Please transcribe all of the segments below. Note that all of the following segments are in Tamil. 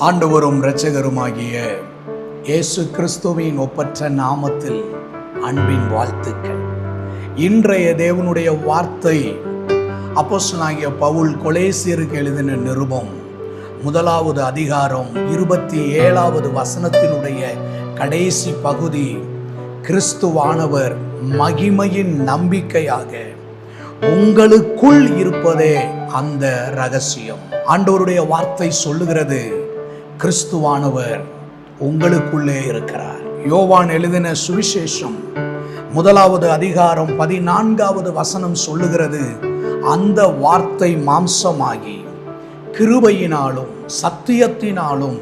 ஆண்டவரும் இரட்சகருமாகிய இயேசு கிறிஸ்துவின் ஒப்பற்ற நாமத்தில் அன்பின் வாழ்த்துக்கள். இன்றைய தேவனுடைய வார்த்தை அப்போஸ்தலனாகிய பவுல் கொலேசியருக்கு எழுதின நிருபம் 1வது அதிகாரம் 27வது வசனத்தினுடைய கடைசி பகுதி. கிறிஸ்துவானவர் மகிமையின் நம்பிக்கையாக உங்களுக்குள் இருப்பதே அந்த ரகசியம். ஆண்டவருடைய வார்த்தை சொல்லுகிறது, கிறிஸ்துவானவர் உங்களுக்குள்ளே இருக்கிறார். யோவான் எழுதின சுவிசேஷம் 1வது அதிகாரம் 14வது வசனம் சொல்லுகிறது, அந்த வார்த்தை மாம்சமாகி கிருபையினாலும் சத்தியத்தினாலும்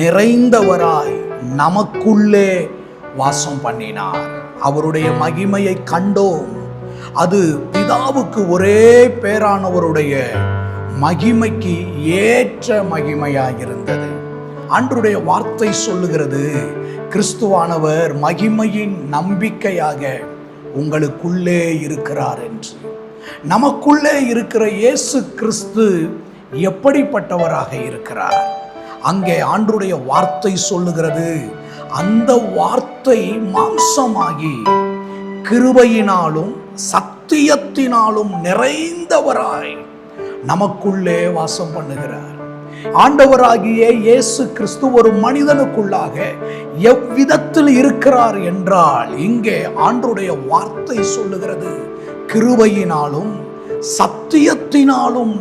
நிறைந்தவராய் நமக்குள்ளே வாசம் பண்ணினார். அவருடைய மகிமையை கண்டோம். அது பிதாவுக்கு ஒரே பேரானவருடைய மகிமைக்கு ஏற்ற மகிமையாயிருந்தது. அன்றைய வார்த்தை சொல்லுகிறது, கிறிஸ்துவானவர் மகிமையின் நம்பிக்கையாக உங்களுக்குள்ளே இருக்கிறார் என்று. நமக்குள்ளே இருக்கிற இயேசு கிறிஸ்து எப்படிப்பட்டவராக இருக்கிறார்? அங்கே ஆண்டவருடைய வார்த்தை சொல்லுகிறது, அந்த வார்த்தை மாம்சமாகி கிருபையினாலும் சத்தியத்தினாலும் நிறைந்தவராய் நமக்குள்ளே வாசம் பண்ணுகிறார். ஆண்டவராகிய இயேசு கிறிஸ்து ஒரு மனிதனுக்குள்ளாக எவ்விதத்தில் இருக்கிறார் என்றால், இங்கே ஆண்டவருடைய வார்த்தை சொல்லுகிறது, கிருபையினாலும் சத்தியத்தினாலும்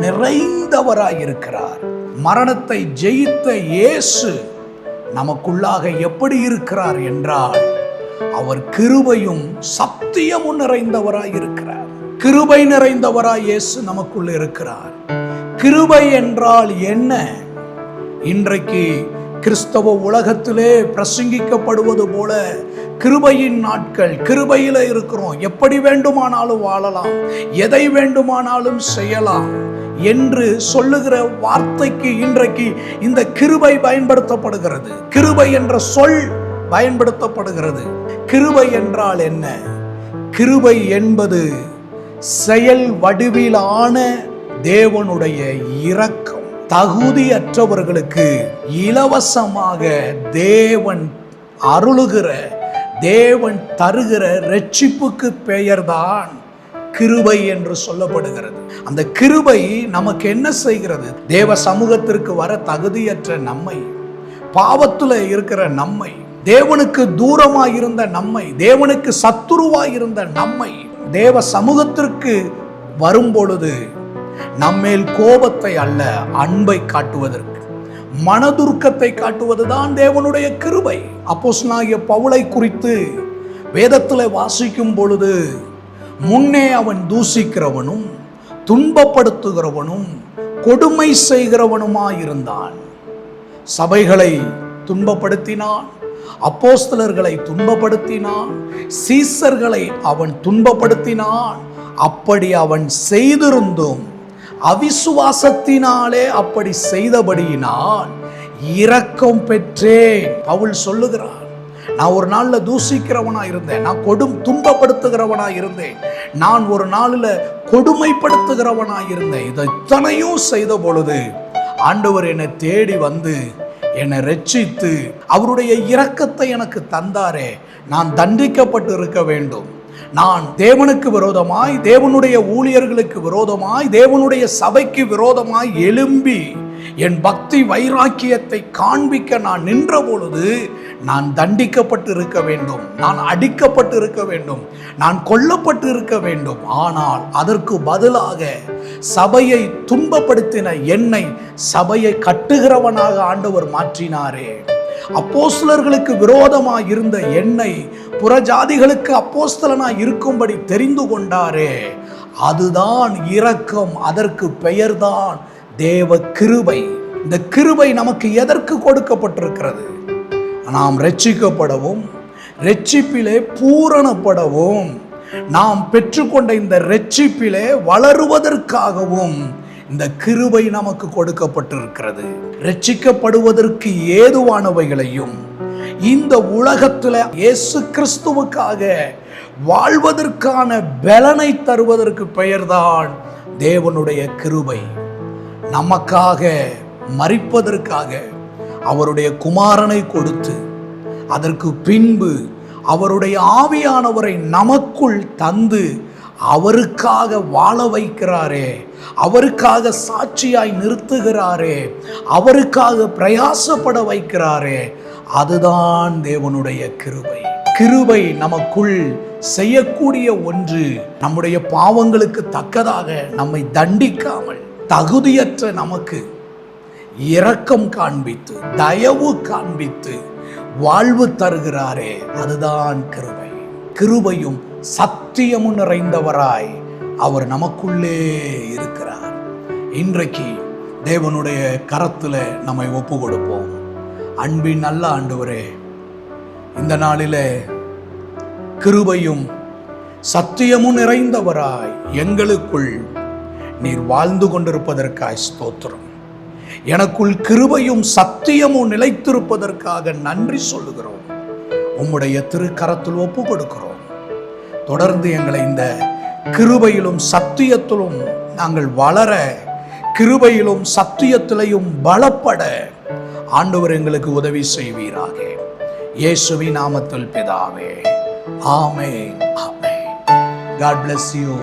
நிறைந்தவராய் இருக்கிறார். மரணத்தை ஜெயித்த இயேசு நமக்குள்ளாக எப்படி இருக்கிறார் என்றால், அவர் கிருபையும் சத்தியமும் நிறைந்தவராய் இருக்கிறார். கிருபை நிறைந்தவராய் இயேசு நமக்குள்ள இருக்கிறார். கிருபை என்றால் என்ன? இன்றைக்கு கிறிஸ்தவ உலகத்திலே பிரசங்கிக்கப்படுவது போல கிருபையின் நாட்கள், கிருபையில இருக்கிறோம், எப்படி வேண்டுமானாலும் வாழலாம், எதை வேண்டுமானாலும் செய்யலாம் என்று சொல்லுகிற வார்த்தைக்கு இன்றைக்கு இந்த கிருபை பயன்படுத்தப்படுகிறது. கிருபை என்ற சொல் பயன்படுத்தப்படுகிறது. கிருபை என்றால் என்ன? கிருபை என்பது செயல் வடிவிலான தேவனுடைய இரக்கம். தகுதியற்றவர்களுக்கு இலவசமாக தேவன் அருளுகிற, தேவன் தருகிற இரட்சிப்புக்கு பெயர்தான் கிருபை என்று சொல்லப்படுகிறது. அந்த கிருபை நமக்கு என்ன செய்கிறது? தேவ சமூகத்திற்கு வர தகுதியற்ற நம்மை, பாவத்துல இருக்கிற நம்மை, தேவனுக்கு தூரமாய் இருந்த நம்மை, தேவனுக்கு சத்துருவாய் இருந்த நம்மை தேவ சமூகத்திற்கு வரும் பொழுது நம்மேல் கோபத்தை அல்ல, அன்பை காட்டுவதற்கு, மனதுருக்கத்தை காட்டுவதுதான் தேவனுடைய கிருபை. அப்போஸ்தலனாகிய பவுலை குறித்து வேதத்தில் வாசிக்கும் பொழுது, முன்னே அவன் தூசிக்கிறவனும் துன்பப்படுத்துகிறவனும் கொடுமை செய்கிறவனுமாயிருந்தான். சபைகளை துன்பப்படுத்தினான், அப்போஸ்தலர்களை துன்பப்படுத்தினான், சீசர்களை அவன் துன்பப்படுத்தினான். அப்படி அவன் செய்திருந்தும் அவிசுவாசத்தினாலே அப்படி செய்தபடியினால் இரக்கம் பெற்றேன். பவுல் சொல்லுகிறான், நான் ஒரு நாள்ல தூசிக்கிறவனா இருந்தேன், நான் துன்பப்படுத்துகிறவனா இருந்தேன், நான் ஒரு நாளில் கொடுமைப்படுத்துகிறவனா இருந்தேன். இதை இத்தனையும் செய்த பொழுது ஆண்டவர் என்னை தேடி வந்து என்னை ரட்சித்து அவருடைய இரக்கத்தை எனக்கு தந்தாரே. நான் தண்டிக்கப்பட்டு இருக்க வேண்டும், நான் தேவனுக்கு விரோதமாய், தேவனுடைய ஊழியர்களுக்கு விரோதமாய், தேவனுடைய சபைக்கு விரோதமாய் எழும்பி என் பக்தி வைராக்கியத்தை காண்பிக்க நான் நின்ற பொழுது நான் தண்டிக்கப்பட்டு இருக்க வேண்டும், நான் அடிக்கப்பட்டு இருக்க வேண்டும், நான் கொல்லப்பட்டு இருக்க வேண்டும். ஆனால் அதற்கு பதிலாக சபையை துன்பப்படுத்தின என்னை சபையை கட்டுகிறவனாக ஆண்டவர் மாற்றினாரே. அப்போஸ்தலர்களுக்கு விரோதமாய் இருந்த என்னை புறஜாதிகளுக்கு அப்போஸ்தலனாய் இருக்கும்படி தெரிந்து கொண்டாரே. அதுதான் இரக்கம், அதற்கு பெயர்தான் தேவ கிருபை. இந்த கிருபை நமக்கு எதற்கு கொடுக்கப்பட்டிருக்கிறது? நாம் ரட்சிக்கப்படவும், ரட்சிப்பிலே பூரணப்படவும், நாம் பெற்றுக்கொண்ட இந்த ரட்சிப்பிலே வளருவதற்காகவும் இந்த கிருபை நமக்கு கொடுக்கப்பட்டிருக்கிறது. ரட்சிக்கப்படுவதற்கு ஏதுவானவைகளையும் இந்த உலகத்தில் இயேசு கிறிஸ்துவுக்காக வாழ்வதற்கான பலனை தருவதற்கு பெயர்தான் தேவனுடைய கிருபை. நமக்காக மரிப்பதற்காக அவருடைய குமாரனை கொடுத்து அதற்கு பின்பு அவருடைய ஆவியானவரை நமக்குள் தந்து அவருக்காக வாழ வைக்கிறாரே, அவருக்காக சாட்சியாய் நிறுத்துகிறாரே, அவருக்காக பிரயாசப்பட வைக்கிறாரே, அதுதான் தேவனுடைய கிருபை. கிருபை நமக்குள் செய்யக்கூடிய ஒன்று. நம்முடைய பாவங்களுக்கு தக்கதாக நம்மை தண்டிக்காமல் தகுதியற்ற நமக்கு இரக்கம் காண்பித்து தயவு காண்பித்து வாழ்வு தருகிறாரே, அதுதான் கிருபை. கிருபையும் சத்தியமும் நிறைந்தவராய் அவர் நமக்குள்ளே இருக்கிறார். இன்றைக்கு தேவனுடைய கரத்துல நம்மை ஒப்பு கொடுப்போம். அன்பின் நல்ல ஆண்டவரே, இந்த நாளிலே கிருபையும் சத்தியமும் நிறைந்தவராய் எங்களுக்குள் நீர் வாழ்ந்து கொண்டிருப்பதற்காய் ஸ்தோத்திரம். எனக்குள் கிருபையும் சத்தியமும் நிலைத்திருப்பதற்காக நன்றி சொல்லுகிறோம். உம்முடைய திருக்கரத்தில் ஒப்பு கொடுக்கிறோம். தொடர்ந்து எங்களை இந்த கிருபையிலும் சத்தியத்திலும் நாங்கள் வளர, கிருபையிலும் சத்தியத்திலையும் பலப்பட ஆண்டவர் எங்களுக்கு உதவி செய்வீராக. இயேசுவின் நாமத்தில் பிதாவே, ஆமென், ஆமென். God bless you.